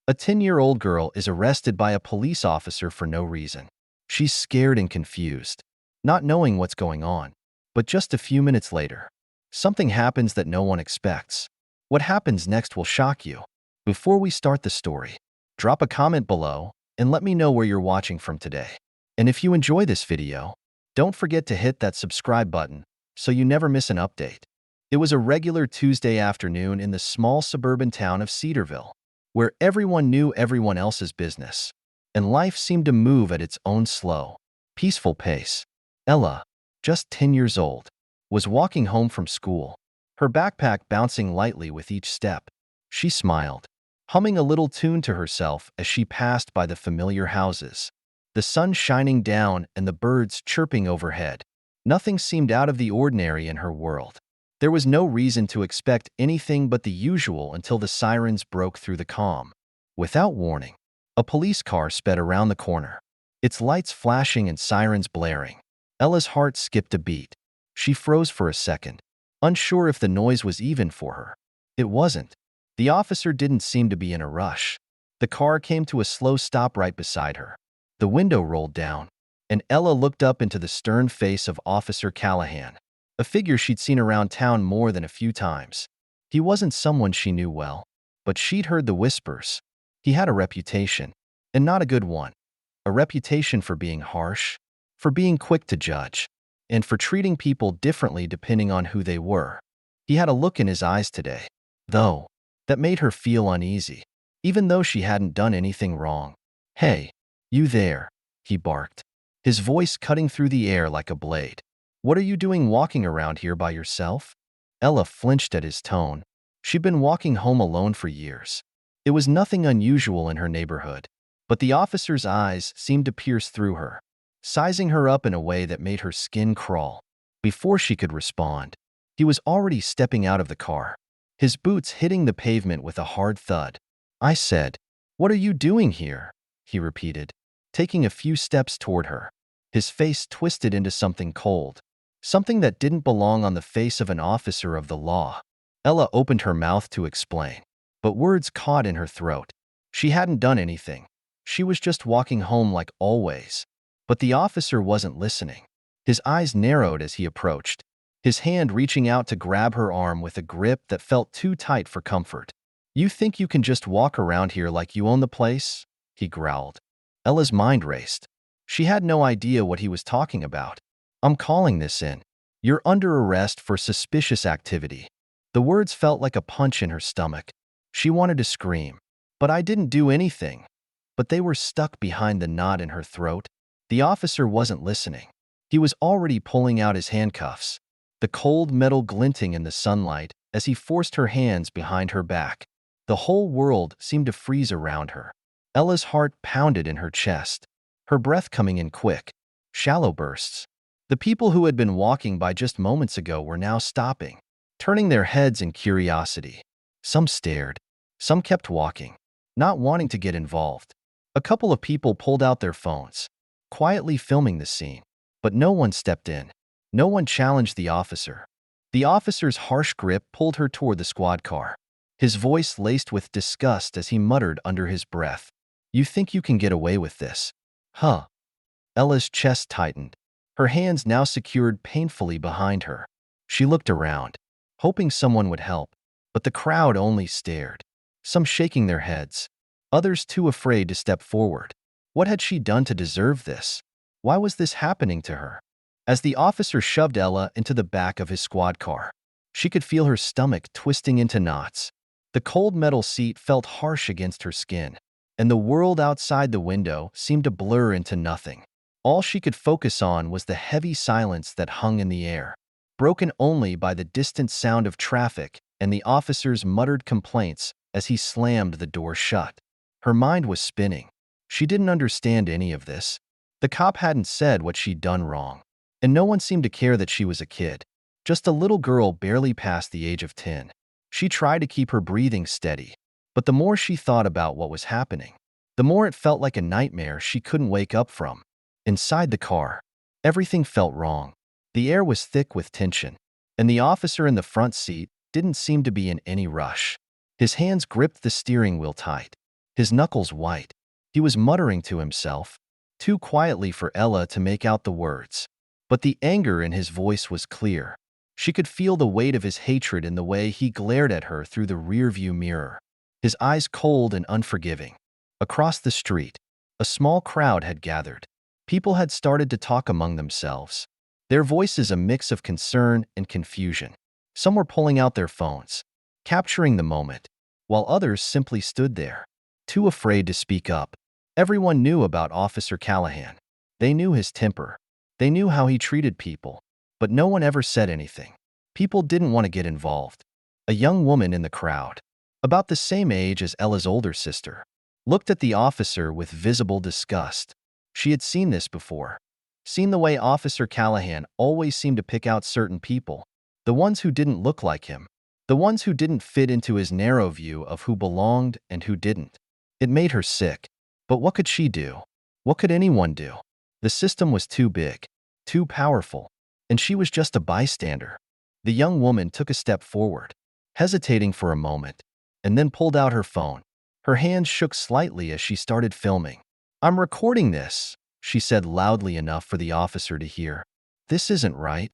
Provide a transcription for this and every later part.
A 10-year-old girl is arrested by a police officer for no reason. She's scared and confused, not knowing what's going on. But just a few minutes later, something happens that no one expects. What happens next will shock you. Before we start the story, drop a comment below and let me know where you're watching from today. And if you enjoy this video, don't forget to hit that subscribe button so you never miss an update. It was a regular Tuesday afternoon in the small suburban town of Cedarville, where everyone knew everyone else's business, and life seemed to move at its own slow, peaceful pace. Ella, just 10 years old, was walking home from school, her backpack bouncing lightly with each step. She smiled, humming a little tune to herself as she passed by the familiar houses, the sun shining down and the birds chirping overhead. Nothing seemed out of the ordinary in her world. There was no reason to expect anything but the usual until the sirens broke through the calm. Without warning, a police car sped around the corner, its lights flashing and sirens blaring. Ella's heart skipped a beat. She froze for a second, unsure if the noise was even for her. It wasn't. The officer didn't seem to be in a rush. The car came to a slow stop right beside her. The window rolled down, and Ella looked up into the stern face of Officer Callahan, a figure she'd seen around town more than a few times. He wasn't someone she knew well, but she'd heard the whispers. He had a reputation, and not a good one. A reputation for being harsh, for being quick to judge, and for treating people differently depending on who they were. He had a look in his eyes today, though, that made her feel uneasy, even though she hadn't done anything wrong. "Hey, you there," he barked, his voice cutting through the air like a blade. "What are you doing walking around here by yourself?" Ella flinched at his tone. She'd been walking home alone for years. It was nothing unusual in her neighborhood, but the officer's eyes seemed to pierce through her, sizing her up in a way that made her skin crawl. Before she could respond, he was already stepping out of the car, his boots hitting the pavement with a hard thud. "I said, what are you doing here?" he repeated, taking a few steps toward her, his face twisted into something cold, something that didn't belong on the face of an officer of the law. Ella opened her mouth to explain, but words caught in her throat. She hadn't done anything. She was just walking home like always. But the officer wasn't listening. His eyes narrowed as he approached, his hand reaching out to grab her arm with a grip that felt too tight for comfort. "You think you can just walk around here like you own the place?" he growled. Ella's mind raced. She had no idea what he was talking about. "I'm calling this in. You're under arrest for suspicious activity." The words felt like a punch in her stomach. She wanted to scream, "But I didn't do anything." But they were stuck behind the knot in her throat. The officer wasn't listening. He was already pulling out his handcuffs, the cold metal glinting in the sunlight as he forced her hands behind her back. The whole world seemed to freeze around her. Ella's heart pounded in her chest, her breath coming in quick, shallow bursts. The people who had been walking by just moments ago were now stopping, turning their heads in curiosity. Some stared, some kept walking, not wanting to get involved. A couple of people pulled out their phones, quietly filming the scene, but no one stepped in. No one challenged the officer. The officer's harsh grip pulled her toward the squad car, his voice laced with disgust as he muttered under his breath, "You think you can get away with this? Huh?" Ella's chest tightened, her hands now secured painfully behind her. She looked around, hoping someone would help, but the crowd only stared, some shaking their heads, others too afraid to step forward. What had she done to deserve this? Why was this happening to her? As the officer shoved Ella into the back of his squad car, she could feel her stomach twisting into knots. The cold metal seat felt harsh against her skin, and the world outside the window seemed to blur into nothing. All she could focus on was the heavy silence that hung in the air, broken only by the distant sound of traffic and the officer's muttered complaints as he slammed the door shut. Her mind was spinning. She didn't understand any of this. The cop hadn't said what she'd done wrong, and no one seemed to care that she was a kid, just a little girl barely past the age of 10. She tried to keep her breathing steady, but the more she thought about what was happening, the more it felt like a nightmare she couldn't wake up from. Inside the car, everything felt wrong. The air was thick with tension, and the officer in the front seat didn't seem to be in any rush. His hands gripped the steering wheel tight, his knuckles white. He was muttering to himself, too quietly for Ella to make out the words. But the anger in his voice was clear. She could feel the weight of his hatred in the way he glared at her through the rearview mirror, his eyes cold and unforgiving. Across the street, a small crowd had gathered. People had started to talk among themselves, their voices a mix of concern and confusion. Some were pulling out their phones, capturing the moment, while others simply stood there, too afraid to speak up. Everyone knew about Officer Callahan. They knew his temper. They knew how he treated people, but no one ever said anything. People didn't want to get involved. A young woman in the crowd, about the same age as Ella's older sister, looked at the officer with visible disgust. She had seen this before, seen the way Officer Callahan always seemed to pick out certain people, the ones who didn't look like him, the ones who didn't fit into his narrow view of who belonged and who didn't. It made her sick. But what could she do? What could anyone do? The system was too big, too powerful, and she was just a bystander. The young woman took a step forward, hesitating for a moment, and then pulled out her phone. Her hands shook slightly as she started filming. "I'm recording this," she said loudly enough for the officer to hear. "This isn't right."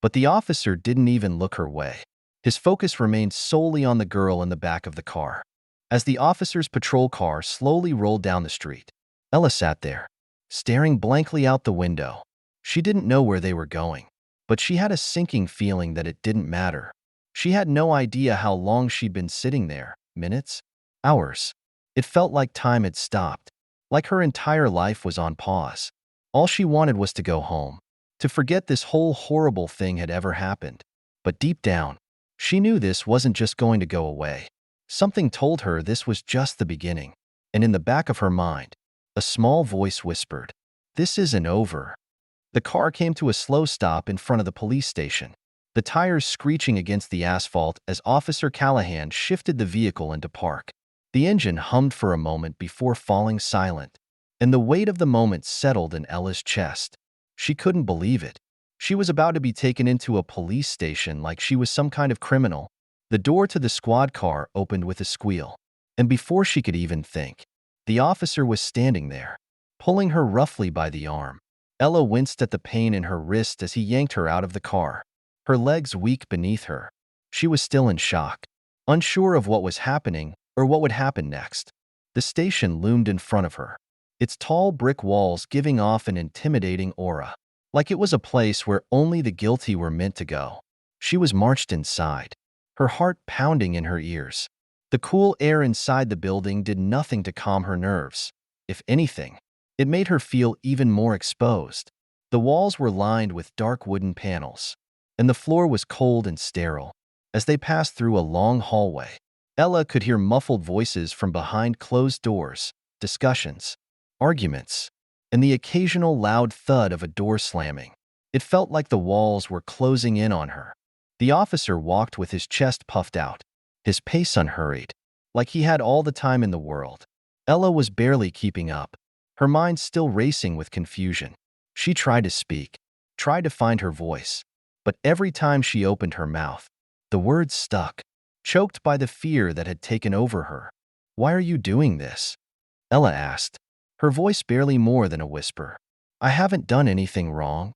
But the officer didn't even look her way. His focus remained solely on the girl in the back of the car. As the officer's patrol car slowly rolled down the street, Ella sat there, staring blankly out the window. She didn't know where they were going, but she had a sinking feeling that it didn't matter. She had no idea how long she'd been sitting there, minutes, hours. It felt like time had stopped, like her entire life was on pause. All she wanted was to go home, to forget this whole horrible thing had ever happened. But deep down, she knew this wasn't just going to go away. Something told her this was just the beginning, and in the back of her mind, a small voice whispered, "This isn't over." The car came to a slow stop in front of the police station, the tires screeching against the asphalt as Officer Callahan shifted the vehicle into park. The engine hummed for a moment before falling silent, and the weight of the moment settled in Ella's chest. She couldn't believe it. She was about to be taken into a police station like she was some kind of criminal. The door to the squad car opened with a squeal, and before she could even think, the officer was standing there, pulling her roughly by the arm. Ella winced at the pain in her wrist as he yanked her out of the car, her legs weak beneath her. She was still in shock, unsure of what was happening or what would happen next. The station loomed in front of her, its tall brick walls giving off an intimidating aura, like it was a place where only the guilty were meant to go. She was marched inside, her heart pounding in her ears. The cool air inside the building did nothing to calm her nerves. If anything, it made her feel even more exposed. The walls were lined with dark wooden panels, and the floor was cold and sterile. As they passed through a long hallway, Ella could hear muffled voices from behind closed doors, discussions, arguments, and the occasional loud thud of a door slamming. It felt like the walls were closing in on her. The officer walked with his chest puffed out, his pace unhurried, like he had all the time in the world. Ella was barely keeping up, her mind still racing with confusion. She tried to speak, tried to find her voice, but every time she opened her mouth, the words stuck, choked by the fear that had taken over her. "Why are you doing this?" Ella asked, her voice barely more than a whisper. "I haven't done anything wrong."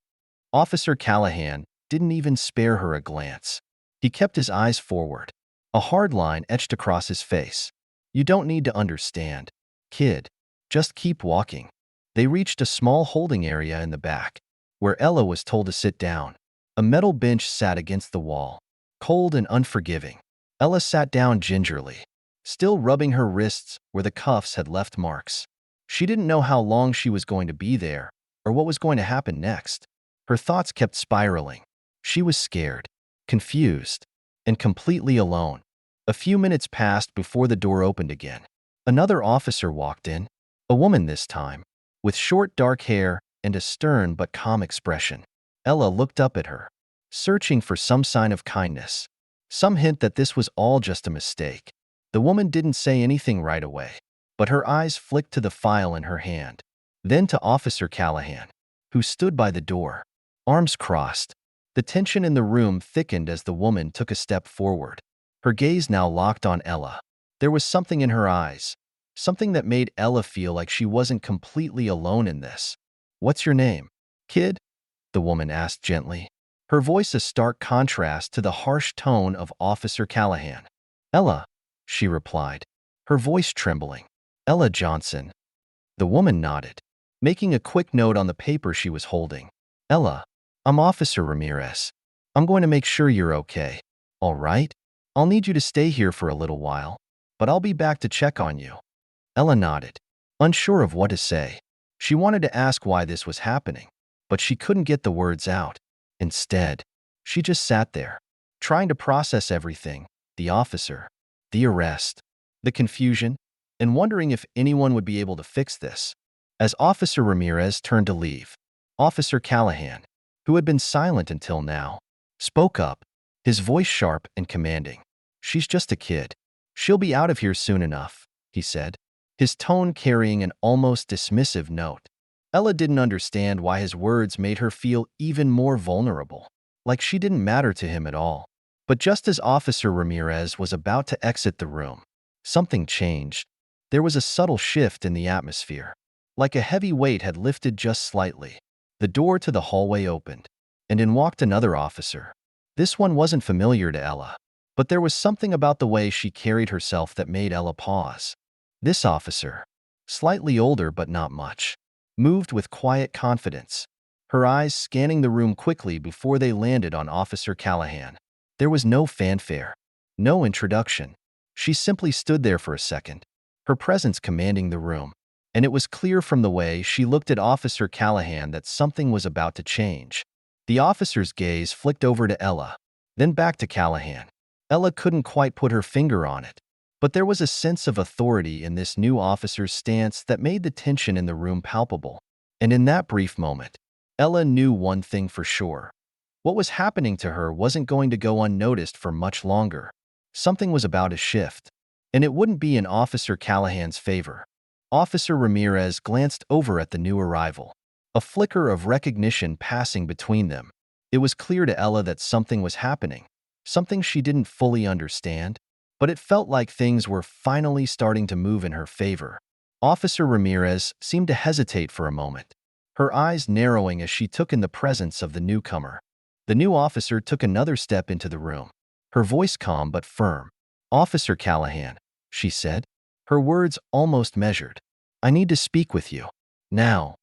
Officer Callahan didn't even spare her a glance. He kept his eyes forward, a hard line etched across his face. "You don't need to understand, kid. Just keep walking." They reached a small holding area in the back, where Ella was told to sit down. A metal bench sat against the wall, cold and unforgiving. Ella sat down gingerly, still rubbing her wrists where the cuffs had left marks. She didn't know how long she was going to be there or what was going to happen next. Her thoughts kept spiraling. She was scared, confused, and completely alone. A few minutes passed before the door opened again. Another officer walked in, a woman this time, with short dark hair and a stern but calm expression. Ella looked up at her, searching for some sign of kindness, some hint that this was all just a mistake. The woman didn't say anything right away, but her eyes flicked to the file in her hand, then to Officer Callahan, who stood by the door, arms crossed. The tension in the room thickened as the woman took a step forward, her gaze now locked on Ella. There was something in her eyes, something that made Ella feel like she wasn't completely alone in this. "What's your name, kid?" the woman asked gently, her voice a stark contrast to the harsh tone of Officer Callahan. "Ella," she replied, her voice trembling. "Ella Johnson." The woman nodded, making a quick note on the paper she was holding. "Ella, I'm Officer Ramirez. I'm going to make sure you're okay. All right? I'll need you to stay here for a little while, but I'll be back to check on you." Ella nodded, unsure of what to say. She wanted to ask why this was happening, but she couldn't get the words out. Instead, she just sat there, trying to process everything: the officer, the arrest, the confusion, and wondering if anyone would be able to fix this. As Officer Ramirez turned to leave, Officer Callahan, who had been silent until now, spoke up, his voice sharp and commanding. "She's just a kid. She'll be out of here soon enough," he said, his tone carrying an almost dismissive note. Ella didn't understand why his words made her feel even more vulnerable, like she didn't matter to him at all. But just as Officer Ramirez was about to exit the room, something changed. There was a subtle shift in the atmosphere, like a heavy weight had lifted just slightly. The door to the hallway opened, and in walked another officer. This one wasn't familiar to Ella, but there was something about the way she carried herself that made Ella pause. This officer, slightly older but not much, moved with quiet confidence, her eyes scanning the room quickly before they landed on Officer Callahan. There was no fanfare, no introduction. She simply stood there for a second, her presence commanding the room, and it was clear from the way she looked at Officer Callahan that something was about to change. The officer's gaze flicked over to Ella, then back to Callahan. Ella couldn't quite put her finger on it, but there was a sense of authority in this new officer's stance that made the tension in the room palpable. And in that brief moment, Ella knew one thing for sure. What was happening to her wasn't going to go unnoticed for much longer. Something was about to shift, and it wouldn't be in Officer Callahan's favor. Officer Ramirez glanced over at the new arrival, a flicker of recognition passing between them. It was clear to Ella that something was happening, something she didn't fully understand, but it felt like things were finally starting to move in her favor. Officer Ramirez seemed to hesitate for a moment, her eyes narrowing as she took in the presence of the newcomer. The new officer took another step into the room, her voice calm but firm. "Officer Callahan," she said, her words almost measured. "I need to speak with you. Now."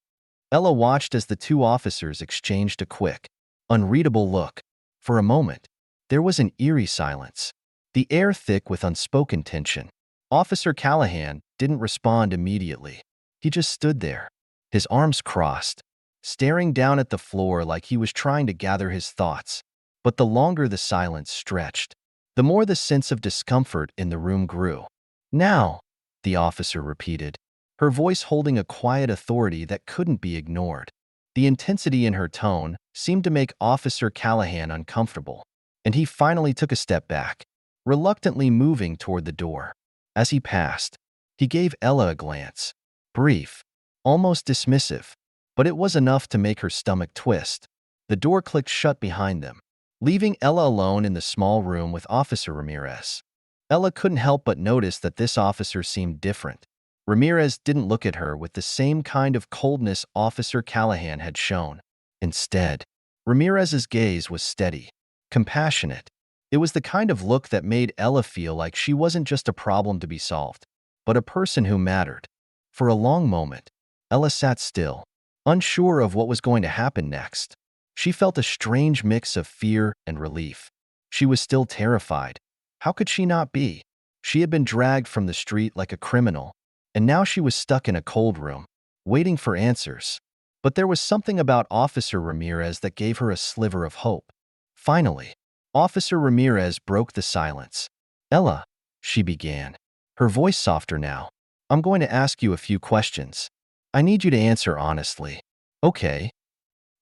Ella watched as the two officers exchanged a quick, unreadable look. For a moment, there was an eerie silence, the air thick with unspoken tension. Officer Callahan didn't respond immediately. He just stood there, his arms crossed, staring down at the floor like he was trying to gather his thoughts. But the longer the silence stretched, the more the sense of discomfort in the room grew. "Now," the officer repeated, her voice holding a quiet authority that couldn't be ignored. The intensity in her tone seemed to make Officer Callahan uncomfortable, and he finally took a step back, reluctantly moving toward the door. As he passed, he gave Ella a glance, brief, almost dismissive, but it was enough to make her stomach twist. The door clicked shut behind them, leaving Ella alone in the small room with Officer Ramirez. Ella couldn't help but notice that this officer seemed different. Ramirez didn't look at her with the same kind of coldness Officer Callahan had shown. Instead, Ramirez's gaze was steady, compassionate. It was the kind of look that made Ella feel like she wasn't just a problem to be solved, but a person who mattered. For a long moment, Ella sat still, unsure of what was going to happen next. She felt a strange mix of fear and relief. She was still terrified. How could she not be? She had been dragged from the street like a criminal, and now she was stuck in a cold room, waiting for answers. But there was something about Officer Ramirez that gave her a sliver of hope. Finally, Officer Ramirez broke the silence. "Ella," she began, her voice softer now, "I'm going to ask you a few questions. I need you to answer honestly." "Okay."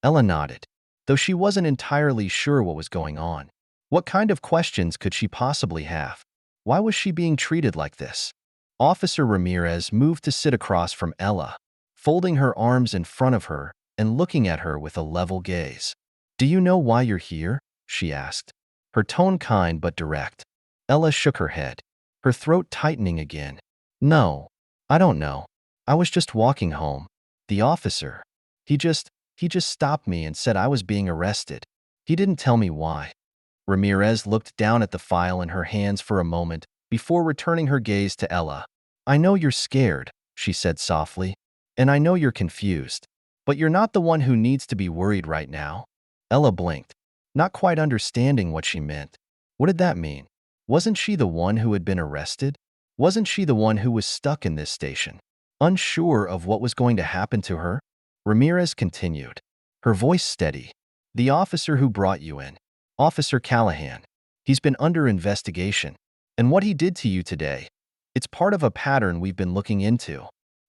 Ella nodded, though she wasn't entirely sure what was going on. What kind of questions could she possibly have? Why was she being treated like this? Officer Ramirez moved to sit across from Ella, folding her arms in front of her and looking at her with a level gaze. "Do you know why you're here?" she asked, her tone kind but direct. Ella shook her head, her throat tightening again. "No." I don't know. I was just walking home. The officer, he just, he just stopped me and said I was being arrested. He didn't tell me why. Ramirez looked down at the file in her hands for a moment before returning her gaze to Ella. I know you're scared, she said softly, and I know you're confused, but you're not the one who needs to be worried right now. Ella blinked, not quite understanding what she meant. What did that mean? Wasn't she the one who had been arrested? Wasn't she the one who was stuck in this station? Unsure of what was going to happen to her, Ramirez continued, her voice steady. The officer who brought you in, Officer Callahan, he's been under investigation. And what he did to you today, it's part of a pattern we've been looking into.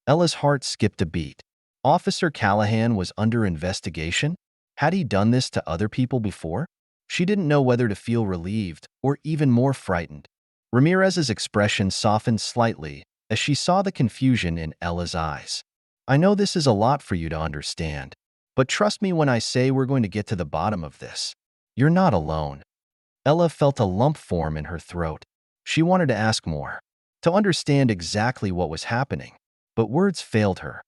Ella's heart skipped a beat. Officer Callahan was under investigation? Had he done this to other people before? She didn't know whether to feel relieved or even more frightened. Ramirez's expression softened slightly as she saw the confusion in Ella's eyes. I know this is a lot for you to understand, but trust me when I say we're going to get to the bottom of this. You're not alone. Ella felt a lump form in her throat. She wanted to ask more, to understand exactly what was happening, but words failed her.